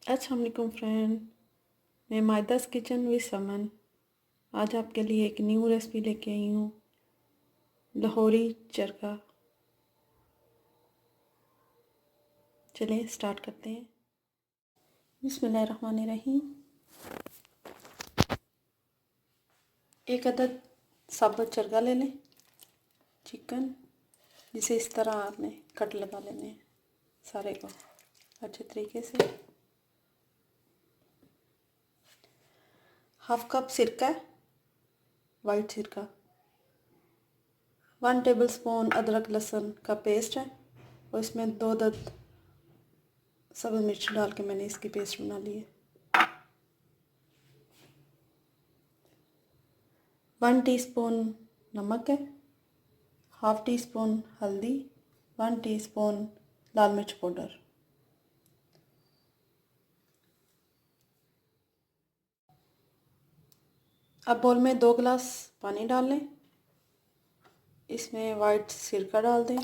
अस्सलाम वालेकुम फ्रेंड, मैं मायदास किचन विद समन आज आपके लिए एक न्यू रेसिपी लेके आई हूँ, लाहौरी चरगा। चलिए स्टार्ट करते हैं। बिस्मिल्लाहिर्रहमानिर्रहीम। एक अदद साबुत चरगा ले लें, चिकन, जिसे इस तरह आपने कट लगा लेने हैं सारे को अच्छे तरीके से। हाफ कप सिरका, वाइट सिरका। 1 टेबलस्पून अदरक लहसुन का पेस्ट है और इसमें 2 अदद सब्ज़ मिर्च डाल के मैंने इसकी पेस्ट बना ली है। 1 टीस्पून नमक है, हाफ टी स्पून हल्दी, 1 टीस्पून लाल मिर्च पाउडर। अब बोल में 2 गिलास पानी डाल लें, इसमें वाइट सिरका डाल दें,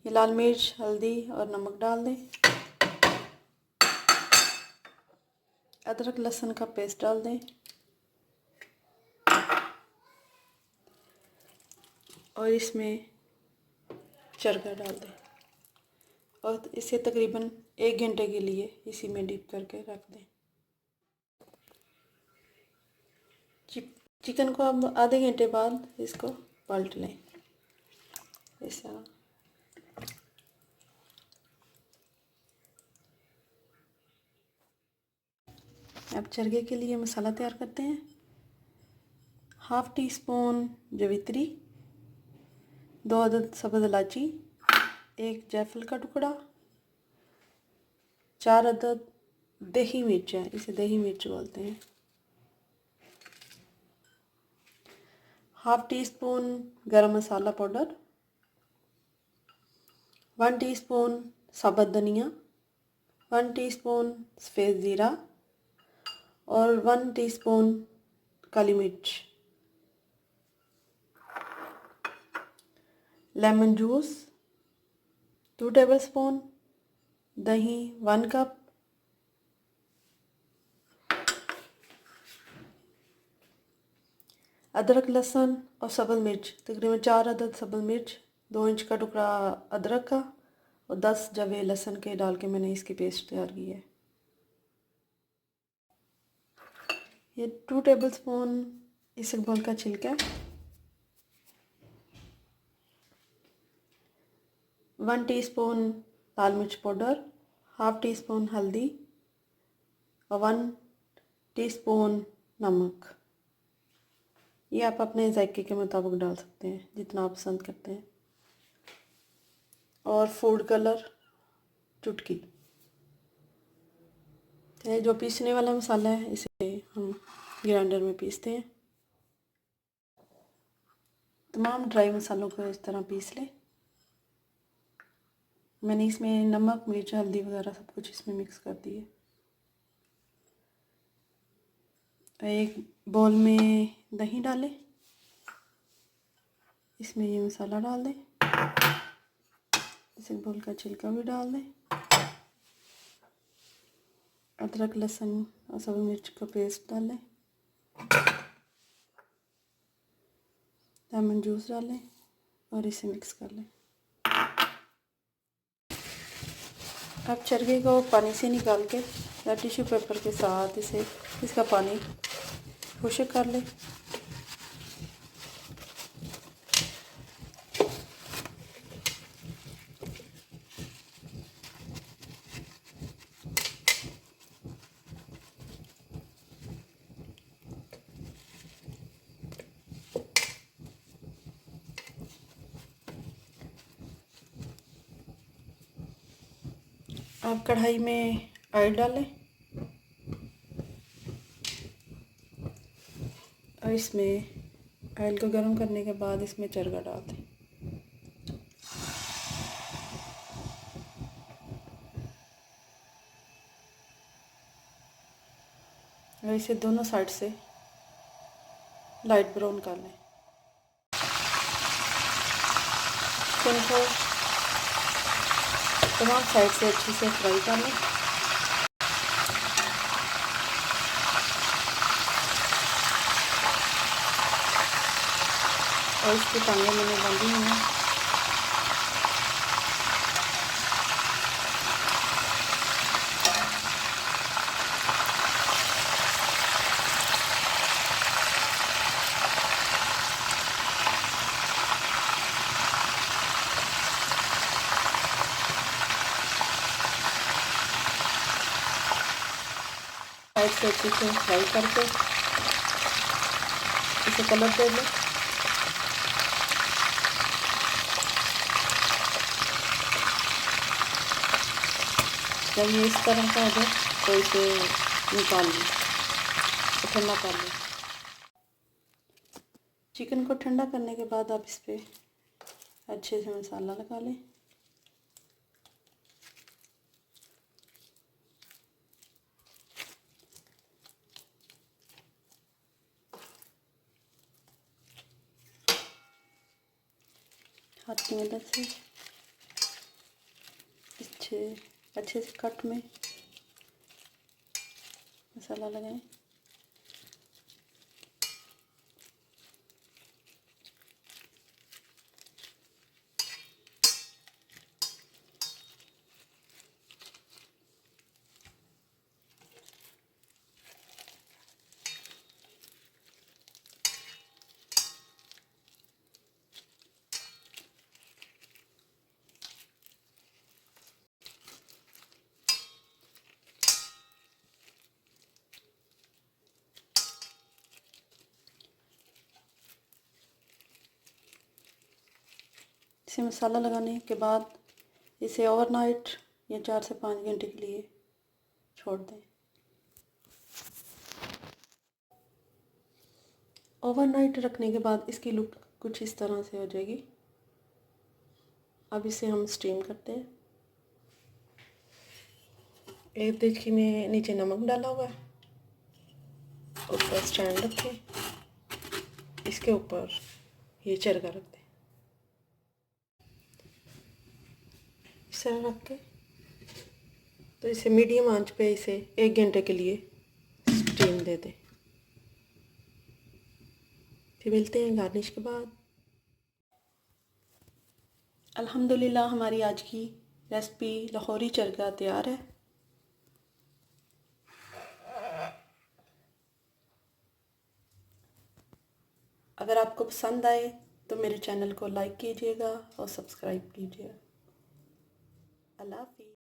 ये लाल मिर्च, हल्दी और नमक डाल दें, अदरक लहसुन का पेस्ट डाल दें और इसमें चरगा डाल दें और इसे तकरीबन 1 घंटे के लिए इसी में डिप करके रख दें। चिकन को अब आधे घंटे बाद इसको पलट लें इस तरह। अब चरगे के लिए मसाला तैयार करते हैं। हाफ टी स्पून जवित्री, 2 अदद सब्ज़ इलायची, 1 जायफल का टुकड़ा, 4 अदद दही मिर्च है, इसे दही मिर्च बोलते हैं, हाफ टी स्पून गरम मसाला पाउडर, 1 टीस्पून साबुत धनिया, 1 टीस्पून सफ़ेद ज़ीरा और 1 टीस्पून काली मिर्च। लेमन जूस 2 टेबलस्पून, दही 1 कप, अदरक लहसुन और सब्ज़ मिर्च तकरीबन 4 अदद सब्ज़ मिर्च, 2 इंच का टुकड़ा अदरक का और 10 जवे लहसुन के डाल के मैंने इसकी पेस्ट तैयार की है। ये 2 टेबलस्पून इसबगोल का छिलका, 1 टीस्पून लाल मिर्च पाउडर, हाफ टी स्पून हल्दी और 1 टीस्पून नमक। ये आप अपने जायके के मुताबिक डाल सकते हैं जितना आप पसंद करते हैं। और फूड कलर चुटकी। जो पीसने वाला मसाला है इसे हम ग्राइंडर में पीसते हैं। तमाम ड्राई मसालों को इस तरह पीस लें। मैंने इसमें नमक, मिर्च, हल्दी वगैरह सब कुछ इसमें मिक्स कर दिए। एक बाउल में दही डालें, इसमें ये मसाला डाल दें, इसे बाउल का छिलका भी डाल दें, अदरक लहसुन और सब्ज़ मिर्च का पेस्ट डालें, लेमन जूस डालें और इसे मिक्स कर लें। अब चरगे को पानी से निकाल के या टिश्यू पेपर के साथ इसका पानी खुश्क कर लें। आप कढ़ाई में ऑयल डालें और इसमें ऑयल को गर्म करने के बाद इसमें चरगा डाल दें। और इसे दोनों साइड से लाइट ब्राउन कर लें। चिकन को तमाम साइड से अच्छे से फ्राई कर लें। और इसकी टांगें मैंने बांधी हुई हैं। साइड से अच्छे से फ्राई करके इसे कलर दे लें। जब ये इस तरह का हो जाए तो इसे निकाल लें, तो ठंडा कर लें। चिकन को ठंडा करने के बाद आप इस पर अच्छे से मसाला लगा लें। हाथ की मदद से अच्छे से कट में मसाला लगाएं। इसे मसाला लगाने के बाद इसे ओवरनाइट या 4 से 5 घंटे के लिए छोड़ दें। ओवरनाइट रखने के बाद इसकी लुक कुछ इस तरह से हो जाएगी। अब इसे हम स्टीम करते हैं। एक देखिए में नीचे नमक डाला हुआ है, ऊपर स्टैंड रखें, इसके ऊपर ये चरगा रख दें। इस तरह रख के तो इसे मीडियम आंच पे इसे 1 घंटे के लिए स्टीम दे दें। फिर मिलते हैं गार्निश के बाद। अल्हम्दुलिल्लाह हमारी आज की रेसिपी लाहौरी चरगा तैयार है। अगर आपको पसंद आए तो मेरे चैनल को लाइक कीजिएगा और सब्सक्राइब कीजिएगा। अल्लाह हाफ़िज़।